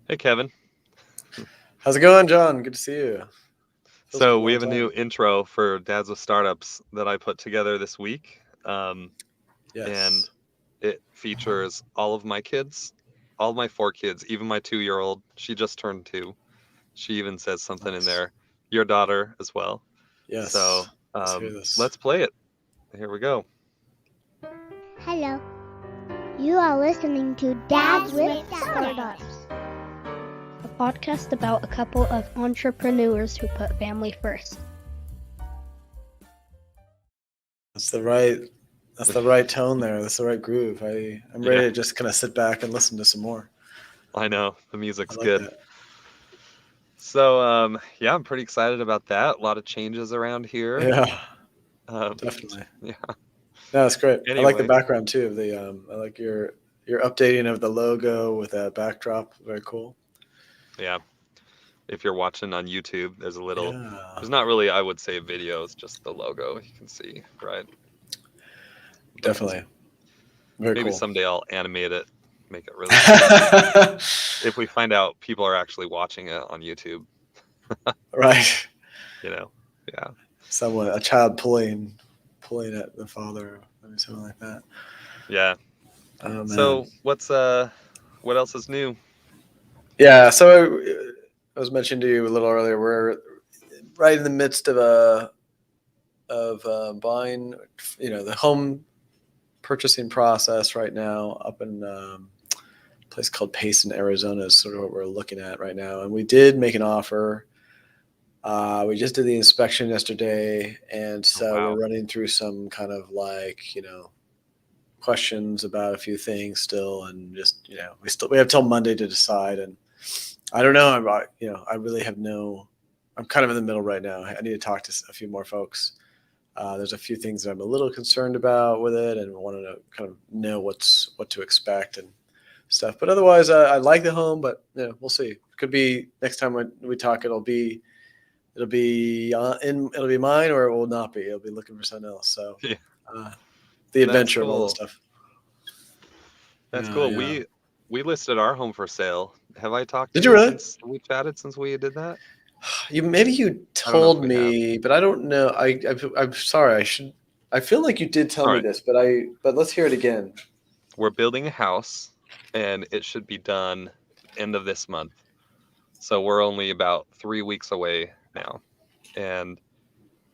Hey, Kevin. How's it going, John? Good to see you. Feels like So a we long have a new time. intro for Dads with Startups that I put together this week. And Yes. it features all of my kids, all of my four kids, even my 2-year-old. She just turned two. She even says something in Nice. there, your daughter as well. Yes. So Let's hear this. let's play it. Here we go. Hello. You are listening to Dads with Startups, a podcast about a couple of entrepreneurs who put family first. That's the right. That's the right tone there. That's the right groove. I'm ready Yeah, to just kind of sit back and listen to some more. I know the I music's like good. that. So yeah, I'm pretty excited about that. A lot of changes around here. Yeah, Um, definitely. yeah. No, that's great. I like the Anyway, background too. Of the I like your updating of the logo with that backdrop. Very cool. yeah. If you're watching on YouTube, Yeah, there's not really, I would say, a video, it's just the logo you can see, right? But definitely. Very maybe cool. someday I'll animate it, make it really pretty. If we find out people are actually watching it on YouTube, Right. you know? Yeah. Someone, a child pulling at the father, maybe something like that. Yeah. Oh man. So what else is new? Yeah. So I was mentioning to you a little earlier. We're right in the midst of buying, the home purchasing process right now up in a place called Payson, Arizona is sort of what we're looking at right now. And we did make an offer. We just did the inspection yesterday, and Oh, so we're wow. running through some kind of questions about a few things still, and just we have till Monday to decide. And I don't know. I really have no. I'm kind of in the middle right now. I need to talk to a few more folks. There's a few things that I'm a little concerned about with it, and want to kind of know what to expect and stuff. But otherwise, I like the home, but we'll see. Could be next time we talk, it'll be mine, or it will not be. It'll be looking for something else. So Yeah. uh, the That's adventure of all this cool. stuff. That's Yeah, cool. yeah. We listed our home for sale. Have I talked to Did you you really? since we chatted, since we did that? You I don't know if told we have. me, but I don't know. I'm sorry. I should. I feel like you did tell All me right. this, but let's hear it again. We're building a house and it should be done end of this month. So we're only about 3 weeks away now. And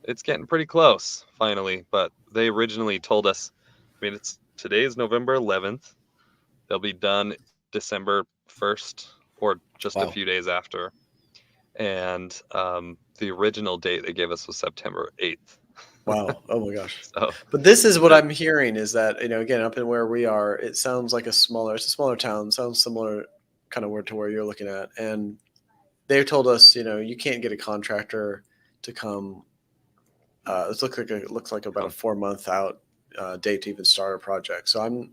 it's getting pretty close finally. But they originally told us, I mean, it's today's November 11th. They'll be done December 1st or just a Wow. few days after. And the original date they gave us was September 8th. Wow. Oh my gosh. So But this is what that, I'm hearing is that, again, up in where we are, it sounds like it's a smaller town, sounds similar kind of where to where you're looking at. And they told us, you can't get a contractor to come. It looks like about a um, 4 month out date to even start a project. So I'm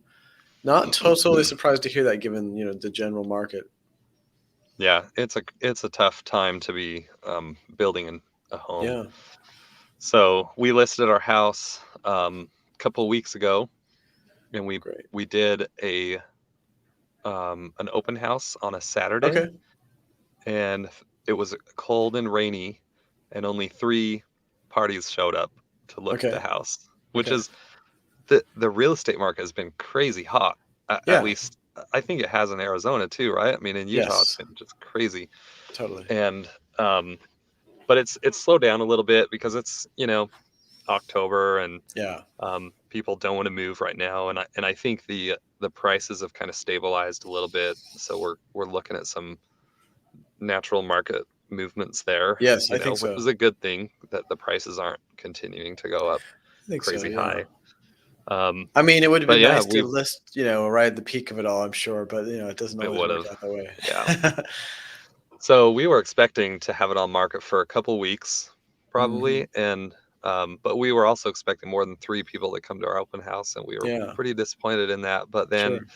not totally surprised to hear that, given the general market. yeah, it's a tough time to be building a home. Yeah. So we listed our house a couple weeks ago, and Great. we did a an open house on a Saturday, Okay. and it was cold and rainy, and only 3 parties showed up to look at the Okay. house, which Okay. is the real estate market has been crazy hot. At Yeah. least I think it has in Arizona too, right? I mean, in Utah it's Yes. been just crazy, Totally. and but it's slowed down a little bit because it's October and Yeah. people don't want to move right now, and I think the prices have kind of stabilized a little bit, so we're looking at some natural market movements there, Yes, I think which so. is a good thing that the prices aren't continuing to go up I think so. crazy Yeah. high. Um, I mean, it would have but been yeah, nice to list, right at the peak of it all, I'm sure, but it doesn't it always would work have, out that yeah. way. So we were expecting to have it on market for a couple weeks, Hmm. probably, and but we were also expecting more than 3 people to come to our open house, and we were Yeah, pretty disappointed in that. But then sure.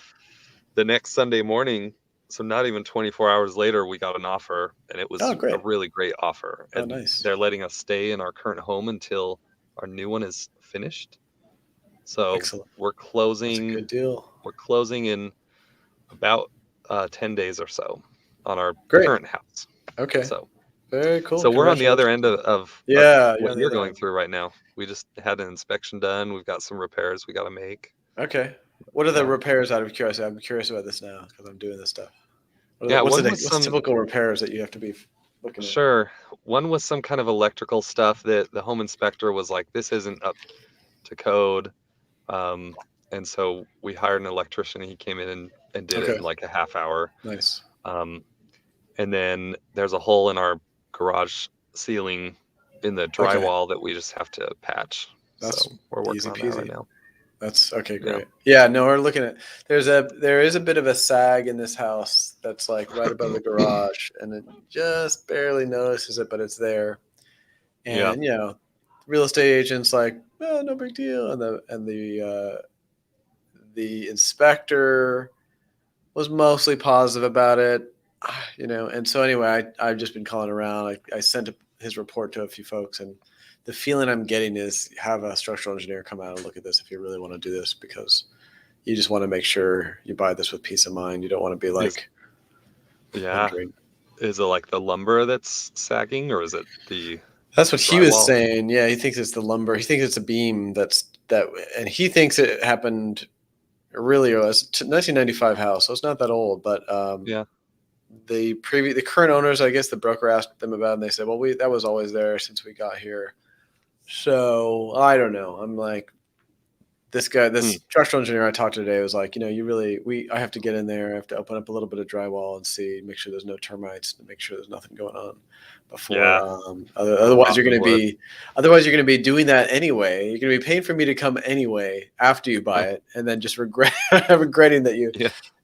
the next Sunday morning, so not even 24 hours later, we got an offer, and it Oh, was a great. really great offer. Oh, And nice. they're letting us stay in our current home until our new one is finished. So Excellent. we're That's a closing good deal. we're closing in about 10 days or so. on our Great. current house. Okay. So Very cool. so we're on the other end Congratulations. of Yeah, you're what on the you're other going end. through right now. We just had an inspection done. We've got some repairs we got to make. Okay. What are the Yeah. repairs out of curiosity? I'm curious about this now because I'm doing this stuff. Yeah, What's one was what's some typical repairs that you have to be looking at? sure. One was some kind of electrical stuff that the home inspector was like, this isn't up to code. Um, and so we hired an electrician. He came in and did it Okay. in like a half hour. Nice. And then there's a hole in our garage ceiling in the Okay. drywall that we just have to patch. That's So we're working easy on that right peasy. now. That's okay. Yeah. Great. Yeah. No, we're looking at. There is a bit of a sag in this house that's like right above the garage, and it just barely notices it, but it's there. Yeah. And real estate agents like, oh, no big deal, and the inspector was mostly positive about it, and so anyway, I've just been calling around. I sent his report to a few folks, and the feeling I'm getting is have a structural engineer come out and look at this if you really want to do this, because you just want to make sure you buy this with peace of mind. You don't want to be like wondering. Is it like the lumber that's sagging, or is it the That's what he was drywall? saying. Yeah, he thinks it's the lumber. He thinks it's a beam and he thinks it happened really early. It's 1995 house, so it's not that old, but Yeah. the current owners, I guess the broker asked them about it, and they said, well, that was always there since we got here. So I don't know. I'm like, this structural engineer I talked to today was like, I have to get in there. I have to open up a little bit of drywall and see, make sure there's no termites, and make sure there's nothing going on before. Yeah. Otherwise you're going to be doing that anyway. You're going to be paying for me to come anyway after you buy it, and then just regretting that you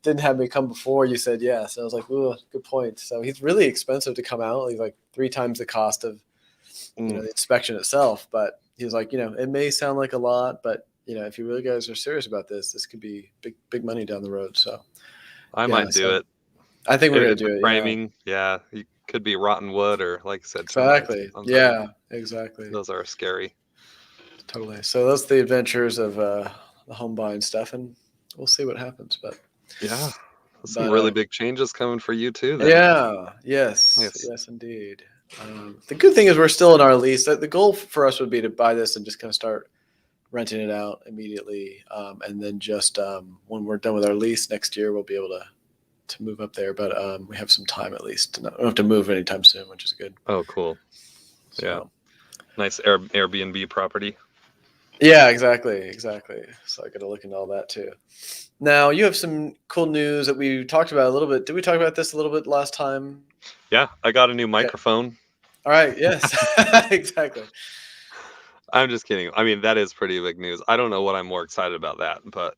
didn't have me come before you said yes. So I was like, ooh, good point. So he's really expensive to come out. He's like 3 times the cost of the inspection itself. But he was like, it may sound like a lot, but if you really guys are serious about this, this could be big money down the road. So I might do it. I think we're going to do it. Framing. Yeah. It could be rotten wood, or like I said, exactly. Yeah, exactly. Those are scary. Totally. So that's the adventures of the home buying stuff, and we'll see what happens. But yeah, some really big changes coming for you too. Then. Yeah. Yes, indeed. The good thing is we're still in our lease. The goal for us would be to buy this and just kind of start renting it out immediately, and then just when we're done with our lease next year, we'll be able to move up there. But we have some time at least. We don't have to move anytime soon, which is good. Oh, cool. So, yeah, nice Airbnb property. Yeah, exactly. So I got to look into all that too. Now you have some cool news that we talked about a little bit. Did we talk about this a little bit last time? Yeah, I got a new microphone. All right. Yes, exactly. I'm just kidding. I mean, that is pretty big news. I don't know what I'm more excited about that, but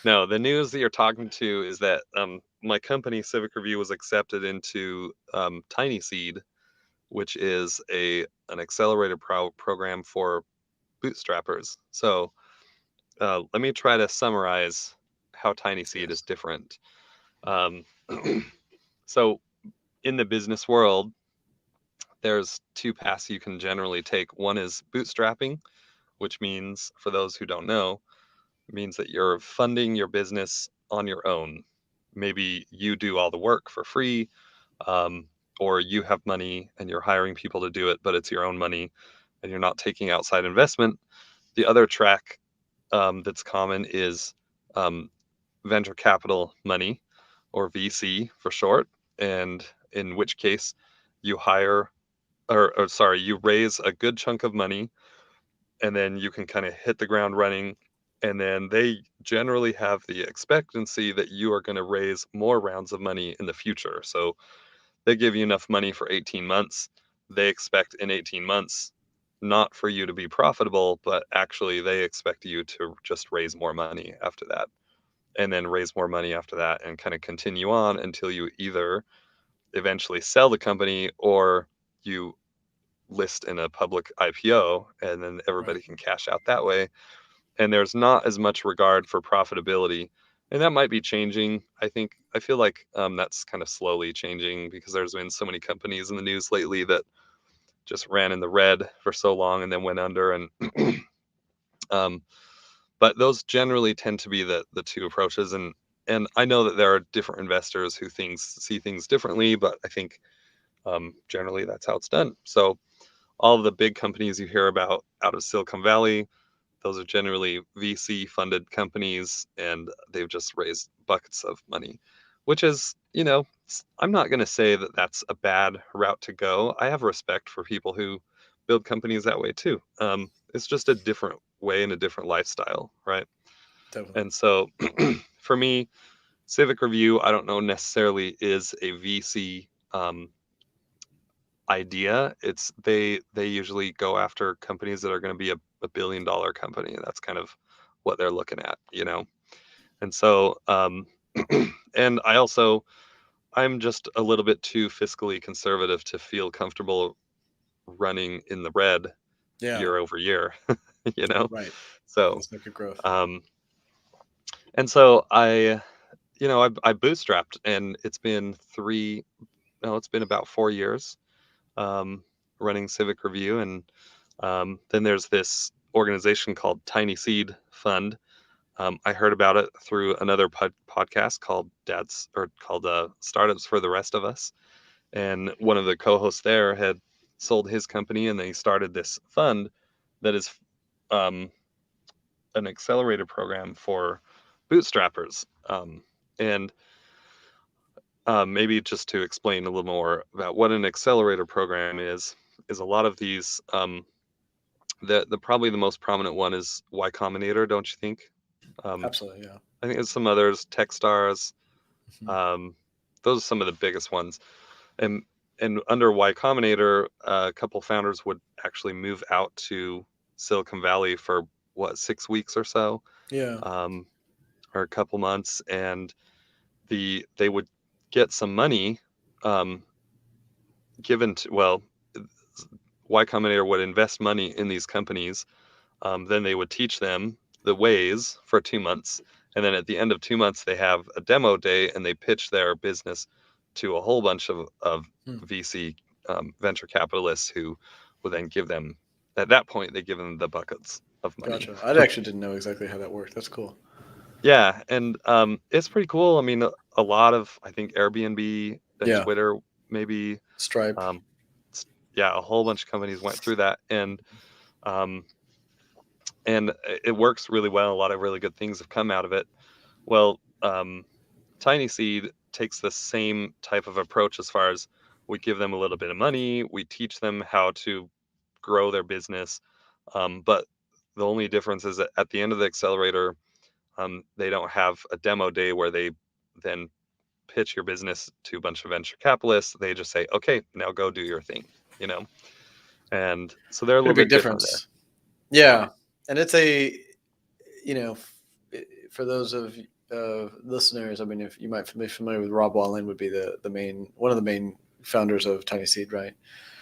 no, the news that you're talking to is that my company, Civic Review, was accepted into TinySeed, which is an accelerator program for bootstrappers. So let me try to summarize how TinySeed is different. So in the business world, there's 2 paths you can generally take. One is bootstrapping, which means, for those who don't know, it means that you're funding your business on your own. Maybe you do all the work for free, or you have money and you're hiring people to do it, but it's your own money and you're not taking outside investment. The other track that's common is venture capital money, or VC for short, and in which case you you raise a good chunk of money, and then you can kind of hit the ground running, and then they generally have the expectancy that you are going to raise more rounds of money in the future. So they give you enough money for 18 months. They expect in 18 months not for you to be profitable, but actually they expect you to just raise more money after that, and then raise more money after that, and kind of continue on until you either eventually sell the company or you list in a public IPO, and then everybody can cash out that way. And there's not as much regard for profitability, and that might be changing. I feel like that's kind of slowly changing, because there's been so many companies in the news lately that just ran in the red for so long and then went under. And but those generally tend to be the 2 approaches, and and I know that there are different investors who see things differently, but I think generally that's how it's done. So all of the big companies you hear about out of Silicon Valley, those are generally VC funded companies, and they've just raised buckets of money, which is, I'm not going to say that that's a bad route to go. I have respect for people who build companies that way too. It's just a different way and a different lifestyle, right? Definitely. And so for me, Civic Review, I don't know necessarily is a VC idea. It's they usually go after companies that are going to be a $1 billion company. That's kind of what they're looking at, And so, and I'm just a little bit too fiscally conservative to feel comfortable running in the red year over year, Right. So, Let's make it growth. and so I bootstrapped, and it's been about 4 years running Civic Review, and then there's this organization called TinySeed Fund. I heard about it through another podcast called Startups for the Rest of Us, and one of the co-hosts there had sold his company, and they started this fund that is an accelerator program for bootstrappers. And maybe just to explain a little more about what an accelerator program is a lot of these. The probably the most prominent one is Y Combinator, don't you think? Absolutely, yeah. I think there's some others, Techstars. Mhm. Those are some of the biggest ones. And under Y Combinator, a couple founders would actually move out to Silicon Valley for 6 weeks or so, Yeah. or a couple months, and they would get some money given to Y Combinator would invest money in these companies. Then they would teach them the ways for 2 months. And then at the end of 2 months, they have a demo day, and they pitch their business to a whole bunch of VC venture capitalists who will then give them, at that point, they give them the buckets of money. Gotcha. I actually didn't know exactly how that worked. That's cool. Yeah. And it's pretty cool. I mean, a lot of, I think, Airbnb and Twitter, maybe. Stripe. A whole bunch of companies went through that. And it works really well. A lot of really good things have come out of it. Well, TinySeed takes the same type of approach as far as we give them a little bit of money, we teach them how to grow their business. But the only difference is that at the end of the accelerator, they don't have a demo day where they then pitch your business to a bunch of venture capitalists. They just say, okay, now go do your thing, And so they're a little bit different there. Yeah. And it's for those of listeners, I mean, if you might be familiar with Rob Walling, would be one of the main founders of TinySeed, right?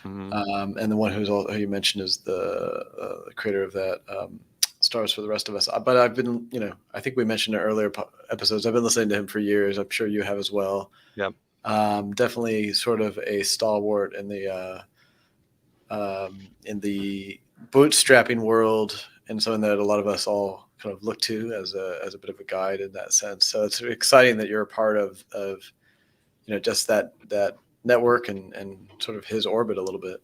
Mm-hmm. And the one who you mentioned is the creator of that Stars for the Rest of Us. But I've been, I think we mentioned in earlier episodes, I've been listening to him for years. I'm sure you have as well. Yeah. Definitely sort of a stalwart in the bootstrapping world, and something that a lot of us all kind of look to as a bit of a guide in that sense. So it's exciting that you're a part of just that network and sort of his orbit a little bit.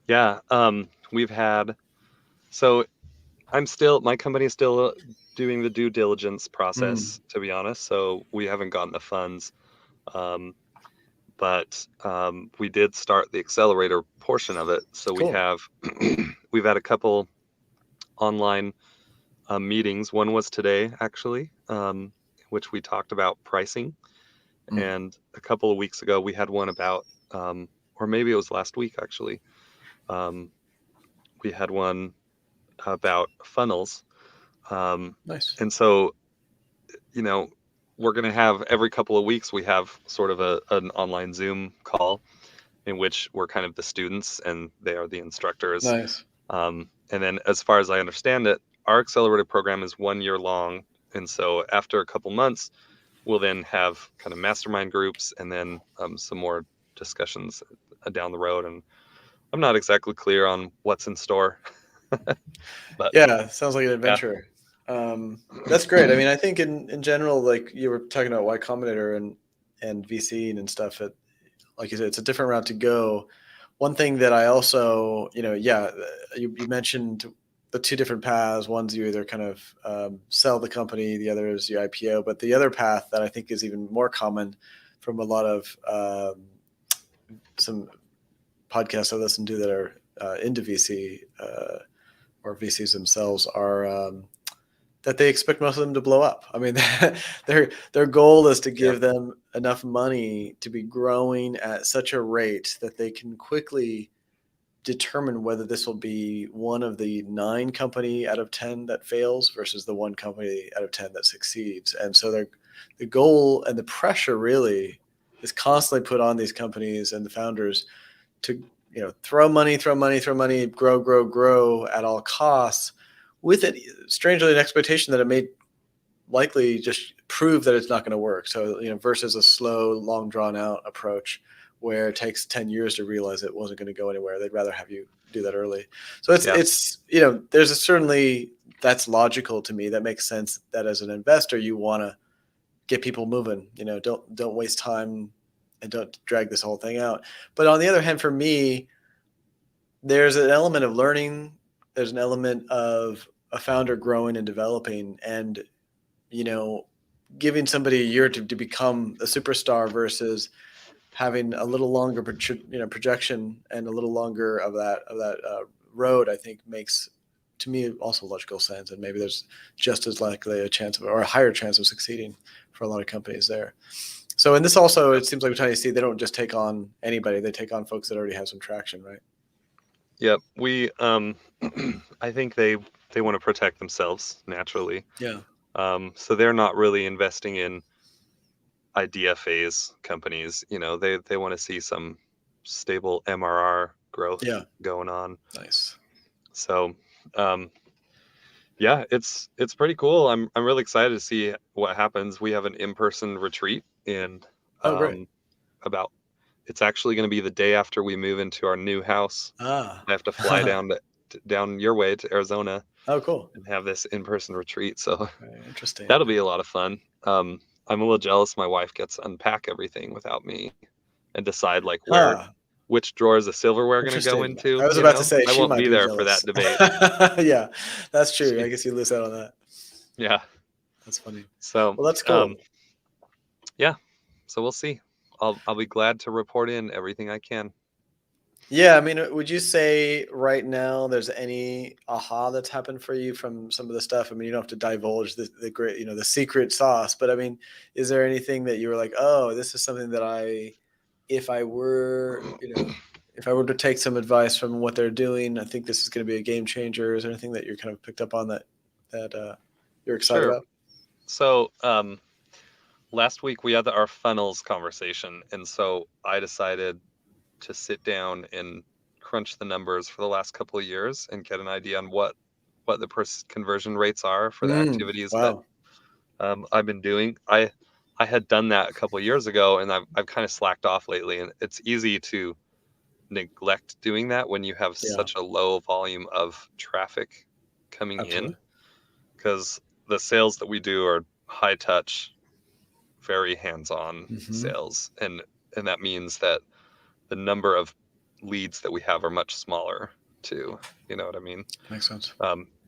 Yeah. We've had, so my company is still doing the due diligence process, to be honest. So we haven't gotten the funds. But we did start the accelerator portion of it. So Cool. we've had a couple online meetings. One was today, actually, which we talked about pricing. And a couple of weeks ago, we had one about, or maybe it was last week, actually. We had one about funnels. Nice. And so, we're going to have every couple of weeks, we have sort of an online Zoom call in which we're kind of the students and they are the instructors. Nice. And then as far as I understand it, our accelerator program is 1 year long. And so after a couple months, we'll then have kind of mastermind groups and then some more discussions down the road. And I'm not exactly clear on what's in store. But yeah, sounds like an adventure. That's great. I mean, I think in general, like you were talking about Y Combinator and VC and stuff, like you said, it's a different route to go. One thing that I also, you mentioned the two different paths. One's you either kind of sell the company, the other is you IPO. But the other path that I think is even more common from a lot of some podcasts I listen to that are into VC or VCs themselves are that they expect most of them to blow up. I mean, their goal is to give them enough money to be growing at such a rate that they can quickly determine whether this will be one of the 9 company out of 10 that fails versus the 1 company out of 10 that succeeds. And so the goal and the pressure really is constantly put on these companies and the founders to throw money, grow at all costs, with it strangely an expectation that it may likely just prove that it's not going to work. So versus a slow, long drawn out approach where it takes 10 years to realize it wasn't going to go anywhere. They'd rather have you do that early. So it's there's certainly that's logical to me. That makes sense that as an investor you want to get people moving. Don't waste time and don't drag this whole thing out. But on the other hand, for me, there's an element of learning. There's an element of a founder growing and developing, and giving somebody a year to become a superstar versus having a little longer projection and a little longer of that road, I think makes to me also logical sense. And maybe there's just as likely a chance or a higher chance of succeeding for a lot of companies there. So, and this also, it seems like with TinySeed, they don't just take on anybody; they take on folks that already have some traction, right? Yep. We, I think they want to protect themselves naturally. Yeah. So they're not really investing in idea phase companies. They want to see some stable MRR growth going on. Nice. So, it's pretty cool. I'm really excited to see what happens. We have an in-person retreat in great. It's actually going to be the day after we move into our new house. I have to fly down your way to Arizona. Oh, cool. And have this in-person retreat. So interesting. That'll be a lot of fun. I'm a little jealous. My wife gets to unpack everything without me and decide which drawers the silverware going to go into. I was about to say I won't be there for that debate. Yeah, that's true. I guess you lose out on that. Yeah, that's funny. So well, that's cool. So we'll see. I'll be glad to report in everything I can. Yeah, I mean, would you say right now there's any aha that's happened for you from some of the stuff? I mean, you don't have to divulge the great, the secret sauce, but I mean, is there anything that you were like, oh, this is something that if I were to take some advice from what they're doing, I think this is going to be a game changer? Is there anything that you're kind of picked up on that you're excited about? So, last week we had our funnels conversation, and so I decided to sit down and crunch the numbers for the last couple of years and get an idea on what the conversion rates are for the activities that I've been doing. I had done that a couple of years ago, and I've kind of slacked off lately, and it's easy to neglect doing that when you have such a low volume of traffic coming in, because the sales that we do are high touch, very hands-on sales, and that means that the number of leads that we have are much smaller too. You know what I mean? Makes sense.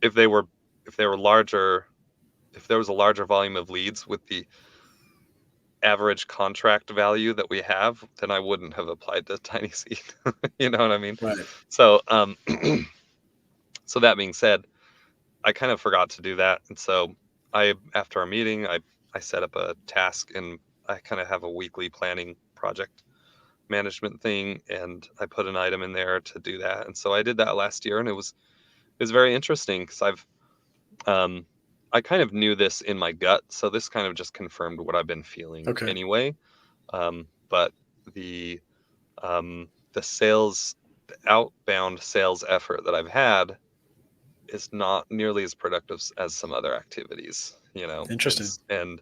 If they were larger, if there was a larger volume of leads with the average contract value that we have, then I wouldn't have applied to TinySeed. You know what I mean? Right. So, so that being said, I kind of forgot to do that. And so after our meeting, I set up a task, and I kind of have a weekly planning project management thing, and I put an item in there to do that. And so I did that last year, and it was very interesting because I kind of knew this in my gut, so this kind of just confirmed what I've been feeling anyway. But the outbound sales effort that I've had is not nearly as productive as some other activities, Interesting. And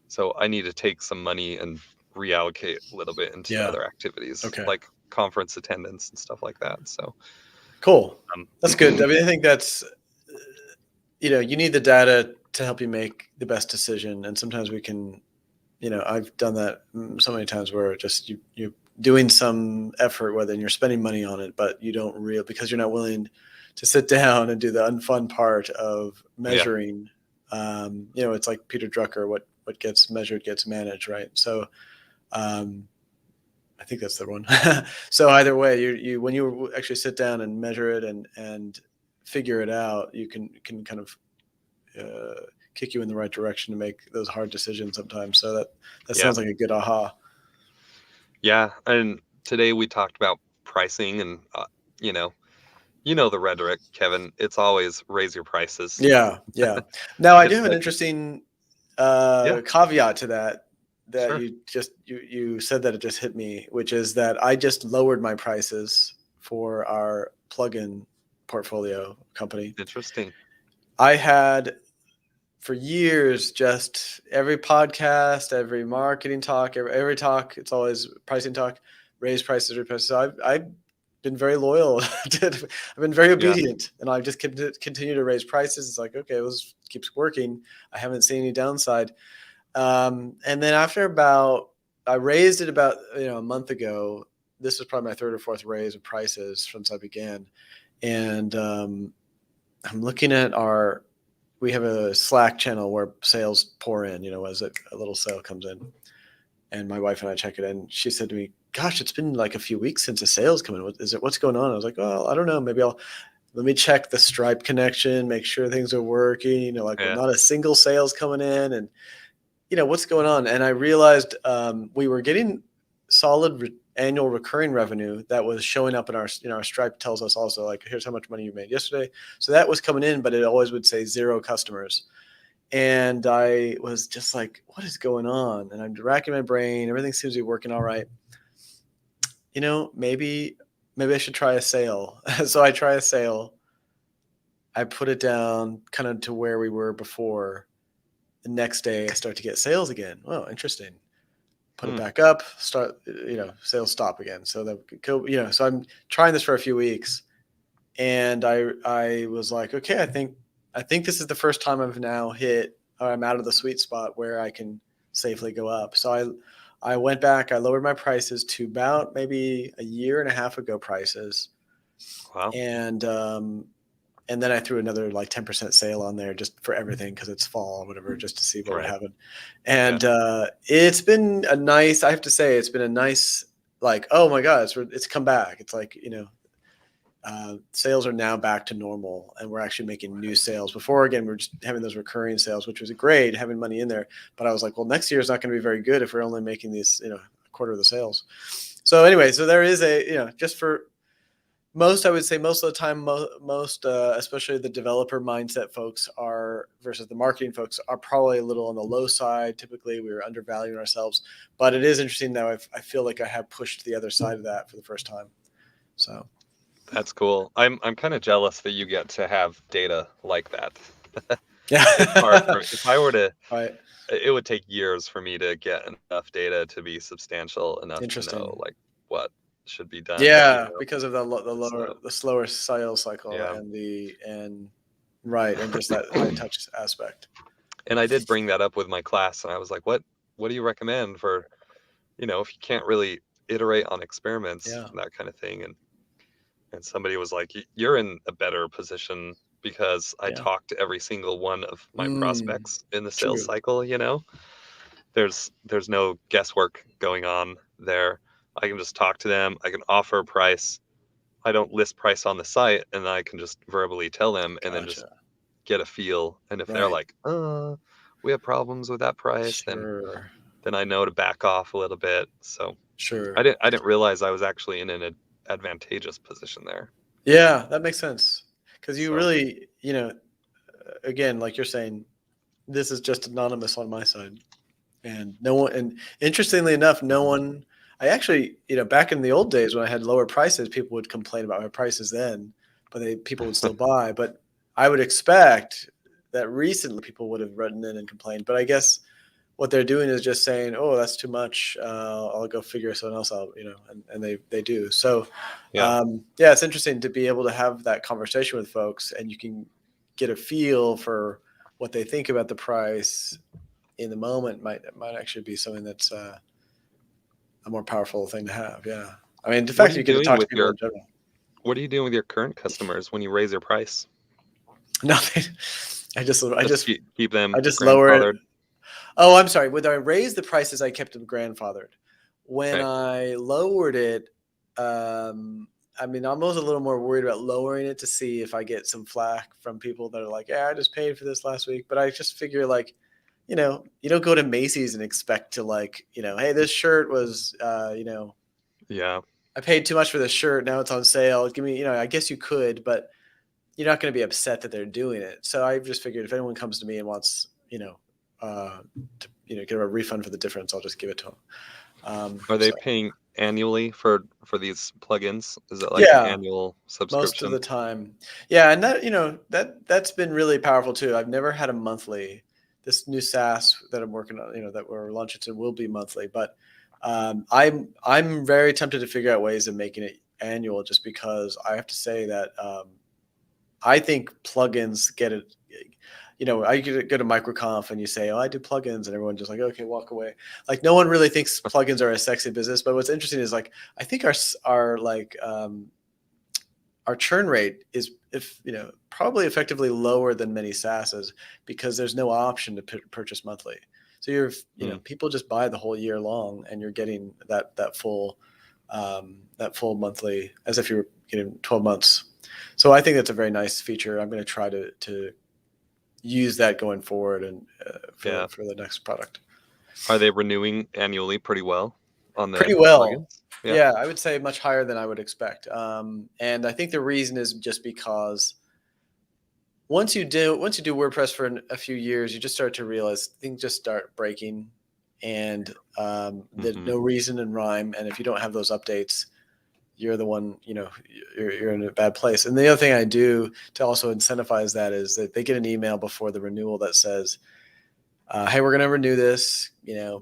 so I need to take some money and reallocate a little bit into other activities, like conference attendance and stuff like that. So cool. That's good. I mean, I think that's, you need the data to help you make the best decision. And sometimes we can, I've done that so many times where just you're doing some effort, whether you're spending money on it, but you don't because you're not willing to sit down and do the unfun part of measuring. It's like Peter Drucker, what gets measured gets managed, right? So I think that's the one. So either way, you when you actually sit down and measure it and figure it out, you can kind of kick you in the right direction to make those hard decisions sometimes. So that sounds like a good aha. Yeah, and today we talked about pricing, and you know the rhetoric, Kevin. It's always raise your prices. Yeah. Now I do have an interesting caveat to that. Sure. You said that, it just hit me, which is that I just lowered my prices for our plugin portfolio company. Interesting. I had for years just every podcast, every marketing talk, every talk, it's always pricing talk, raise prices. So I've been very loyal. I've been very obedient, and I've just continued to raise prices. It's like, okay, this keeps working. I haven't seen any downside. And then I raised it about a month ago. This was probably my third or fourth raise of prices since I began. And I'm looking at we have a Slack channel where sales pour in, as a little sale comes in. And my wife and I check it in. She said to me, gosh, it's been like a few weeks since a sales come in. What's going on? I was like, well, I don't know. Maybe let me check the Stripe connection, make sure things are working, not a single sales coming in, and what's going on. And I realized we were getting solid annual recurring revenue that was showing up in our Stripe tells us also, like, here's how much money you made yesterday. So that was coming in, but it always would say 0 customers. And I was just like, what is going on? And I'm racking my brain. Everything seems to be working all right. Maybe I should try a sale. So I try a sale. I put it down kind of to where we were before. The next day I start to get sales again. Oh, interesting. Put it back up, start, sales stop again. So that, so I'm trying this for a few weeks, and I was like, okay, I think this is the first time I'm out of the sweet spot where I can safely go up. So I went back, I lowered my prices to about maybe a year and a half ago prices. Wow. And then I threw another like 10% sale on there just for everything, because it's fall or whatever, just to see what would happen. And it's been I have to say, it's been a nice, like, oh my God, it's come back. It's like, sales are now back to normal, and we're actually making new sales. Before, again, we were just having those recurring sales, which was great, having money in there. But I was like, well, next year is not going to be very good if we're only making these, a quarter of the sales. So anyway, so there is just for most, I would say most of the time, especially the developer mindset folks versus the marketing folks are probably a little on the low side. Typically, we are undervaluing ourselves, but it is interesting that I feel like I have pushed the other side of that for the first time. So that's cool. I'm kind of jealous that you get to have data like that. Yeah, it's hard if I were to. Right. It would take years for me to get enough data to be substantial enough to know like what should be done. Yeah, because of the slower sales cycle, and just that high touch aspect. And I did bring that up with my class, and I was like, what do you recommend for, if you can't really iterate on experiments, that kind of thing. And somebody was like, you're in a better position because I talked to every single one of my prospects in the sales cycle. There's no guesswork going on there. I can just talk to them. I can offer a price. I don't list price on the site, and I can just verbally tell them and then just get a feel. And if they're like, we have problems with that price, then I know to back off a little bit. So I didn't realize I was actually in an advantageous position there. Yeah, that makes sense. Because you really, again, like you're saying, this is just anonymous on my side. And no one, and interestingly enough, no one, I actually, back in the old days when I had lower prices, people would complain about my prices then, but people would still buy. But I would expect that recently people would have written in and complained. But I guess what they're doing is just saying, oh, that's too much. I'll go figure someone else out, and they do. So, it's interesting to be able to have that conversation with folks, and you can get a feel for what they think about the price in the moment might actually be something that's a more powerful thing to have. Yeah. I mean, the fact that you get to talk to people in general. What are you doing with your current customers when you raise your price? Nothing. I just keep them lower it. grandfathered. Oh, I'm sorry. When I raised the prices, I kept them grandfathered. When Okay. I lowered it, I mean, I'm almost a little more worried about lowering it to see if I get some flack from people that are like, yeah, I just paid for this last week. But I just figure, like, you don't go to Macy's and expect to, like, hey, this shirt was, Yeah. I paid too much for this shirt. Now it's on sale. Give me, I guess you could, but you're not going to be upset that they're doing it. So I just figured if anyone comes to me and wants, to, get a refund for the difference, I'll just give it to them. Are they So, paying annually for these plugins? Is it like an annual most of subscription? the time. Yeah. And that, that's been really powerful too. I've never had a monthly. This new SaaS that I'm working on, that we're launching to will be monthly, but I'm very tempted to figure out ways of making it annual, just because I have to say that I think plugins get it. I go to MicroConf and you say, "Oh, I do plugins," and everyone's just like, "Okay, walk away." Like, no one really thinks plugins are a sexy business. But what's interesting is, like, I think our churn rate is, probably effectively lower than many SaaSes, because there's no option to purchase monthly. So people just buy the whole year long, and you're getting that full monthly, as if you were getting 12 months. So I think that's a very nice feature. I'm going to try to use that going forward and for the next product. Are they renewing annually pretty well on the Pretty well. plugins? Yeah, I would say much higher than I would expect. And I think the reason is just because once you do WordPress for a few years, you just start to realize things just start breaking, and there's no reason in rhyme. And if you don't have those updates, you're the one, you're in a bad place. And the other thing I do to also incentivize that is that they get an email before the renewal that says, hey, we're going to renew this,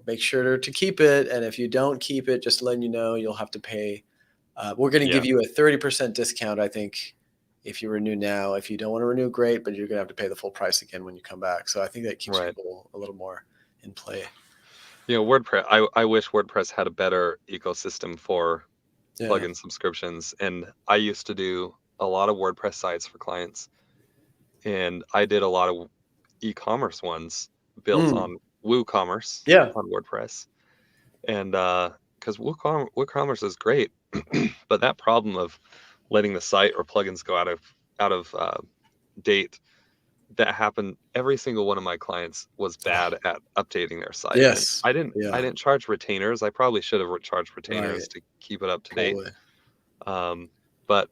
make sure to keep it. And if you don't keep it, just letting you know, you'll have to pay. We're going to give you a 30% discount, I think, if you renew now. If you don't want to renew, great, but you're going to have to pay the full price again when you come back. So I think that keeps people a little more in play. WordPress, I wish WordPress had a better ecosystem for plugin subscriptions. And I used to do a lot of WordPress sites for clients, and I did a lot of e-commerce ones built on WooCommerce on WordPress. And because WooCommerce is great, but that problem of letting the site or plugins go out of date, that happened. Every single one of my clients was bad at updating their site. Yes. And I didn't charge retainers. I probably should have charged retainers to keep it up to date. But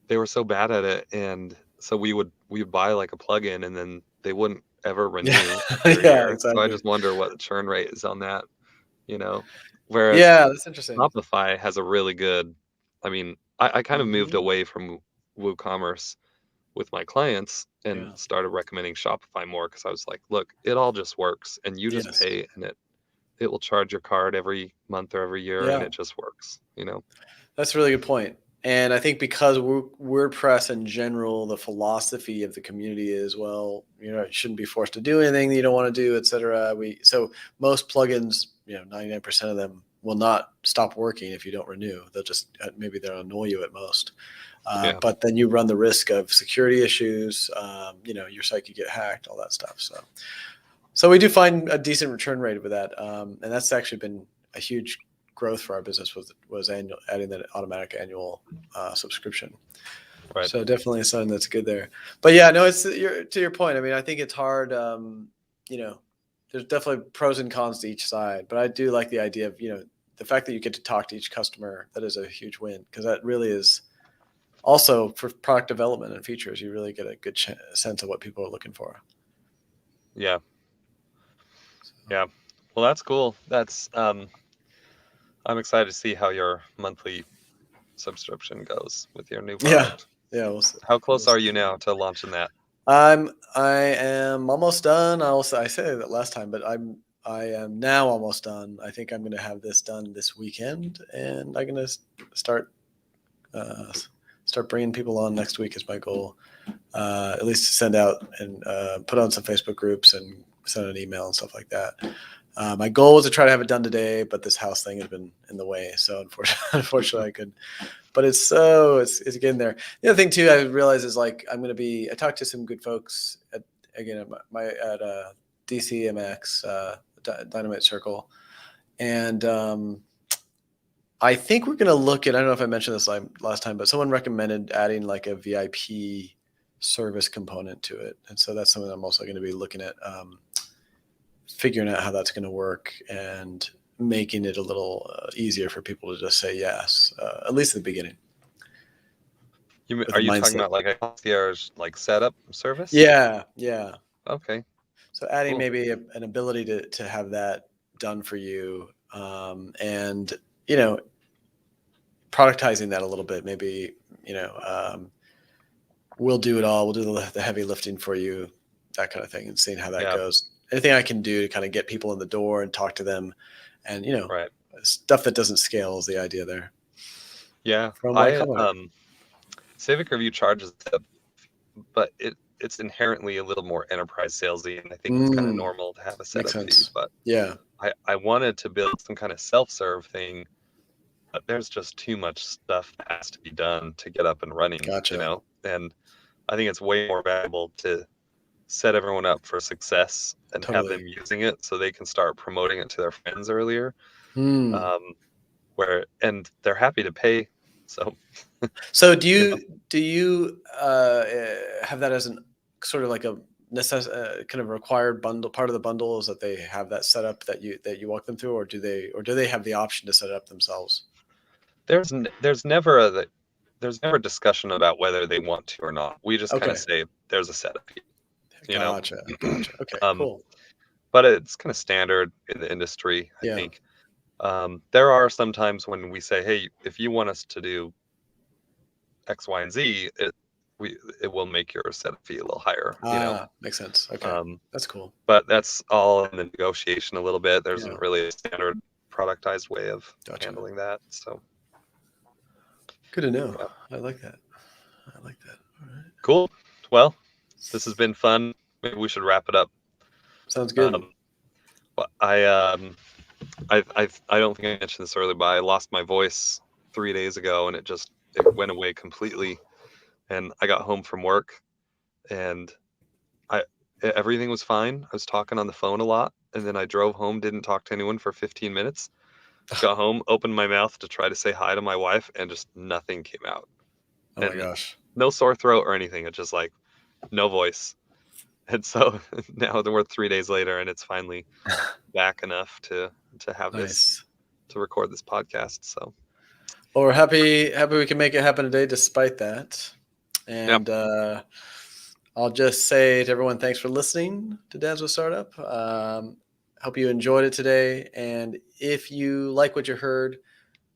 they were so bad at it, and so we would buy like a plugin, and then they wouldn't ever renew. Exactly. So I just wonder what the churn rate is on that. Whereas that's interesting. Shopify has a really good. I mean, I kind of moved away from WooCommerce with my clients and started recommending Shopify more, because I was like, look, it all just works, and you just pay, and it will charge your card every month or every year, and it just works. That's a really good point. And I think because WordPress in general, the philosophy of the community is, well, you shouldn't be forced to do anything that you don't want to do, et cetera. So most plugins, 99% of them will not stop working if you don't renew. They'll just, maybe they'll annoy you at most. But then you run the risk of security issues. Your site could get hacked, all that stuff. So we do find a decent return rate with that. And that's actually been a huge growth for our business, was adding that automatic annual subscription. Right. So definitely something that's good there. But yeah, no, it's to your point. I mean, I think it's hard. There's definitely pros and cons to each side, but I do like the idea of the fact that you get to talk to each customer. That is a huge win, because that really is also for product development and features. You really get a good sense of what people are looking for. Yeah. Yeah. Well, that's cool. That's I'm excited to see how your monthly subscription goes with your new product. Yeah. We'll see. How close are you now to launching that? I am almost done. I said that last time, but I am now almost done. I think I'm going to have this done this weekend, and I'm going to start bringing people on next week is my goal. at least to send out and put on some Facebook groups and send an email and stuff like that. My goal was to try to have it done today, but this house thing has been in the way. So unfortunately I couldn't. But it's getting there. The other thing too, I realize is like I talked to some good folks at DCMX Dynamite Circle, and I think we're going to look at. I don't know if I mentioned this last time, but someone recommended adding like a VIP service component to it, and so that's something I'm also going to be looking at, figuring out how that's going to work and making it a little easier for people to just say yes, at least at the beginning. Are you talking about like a concierge like setup service? Yeah. Okay. So adding Cool. maybe an ability to have that done for you, and productizing that a little bit. Maybe we'll do it all. We'll do the heavy lifting for you, that kind of thing, and seeing how that goes. Anything I can do to kind of get people in the door and talk to them, and Right. stuff that doesn't scale is the idea there. Yeah. From my Civic Review charges it, but it's inherently a little more enterprise salesy, and I think it's kind of normal to have a setup fee. But yeah, I wanted to build some kind of self-serve thing, but there's just too much stuff that has to be done to get up and running. Gotcha. And I think it's way more valuable to set everyone up for success and have them using it so they can start promoting it to their friends earlier. And they're happy to pay. So do you have that as an sort of like a kind of required bundle? Part of the bundle is that they have that set up that you walk them through, or do they have the option to set it up themselves? There's never a discussion about whether they want to or not. We just kind of say there's a setup fee. Gotcha. Okay, cool. But it's kind of standard in the industry, I think. There are some times when we say, hey, if you want us to do X, Y, and Z, it will make your setup fee a little higher. Makes sense. Okay, that's cool. But that's all in the negotiation a little bit. There isn't really a standard productized way of handling that. So good to know. I like that. All right. Cool. Well, this has been fun. Maybe we should wrap it up. Sounds good. I don't think I mentioned this earlier, but I lost my voice 3 days ago, and it went away completely. And I got home from work, and everything was fine. I was talking on the phone a lot, and then I drove home, didn't talk to anyone for 15 minutes. Got home, opened my mouth to try to say hi to my wife, and just nothing came out. Oh my gosh. No sore throat or anything. It's just like no voice. And so now we're 3 days later, and it's finally back enough to have this, to record this podcast. So, well, we're happy we can make it happen today despite that. And I'll just say to everyone, thanks for listening to Dads with Startup. Hope you enjoyed it today. And if you like what you heard,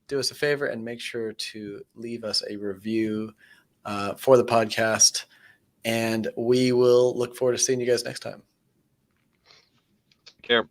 do us a favor and make sure to leave us a review for the podcast. And we will look forward to seeing you guys next time. Take care.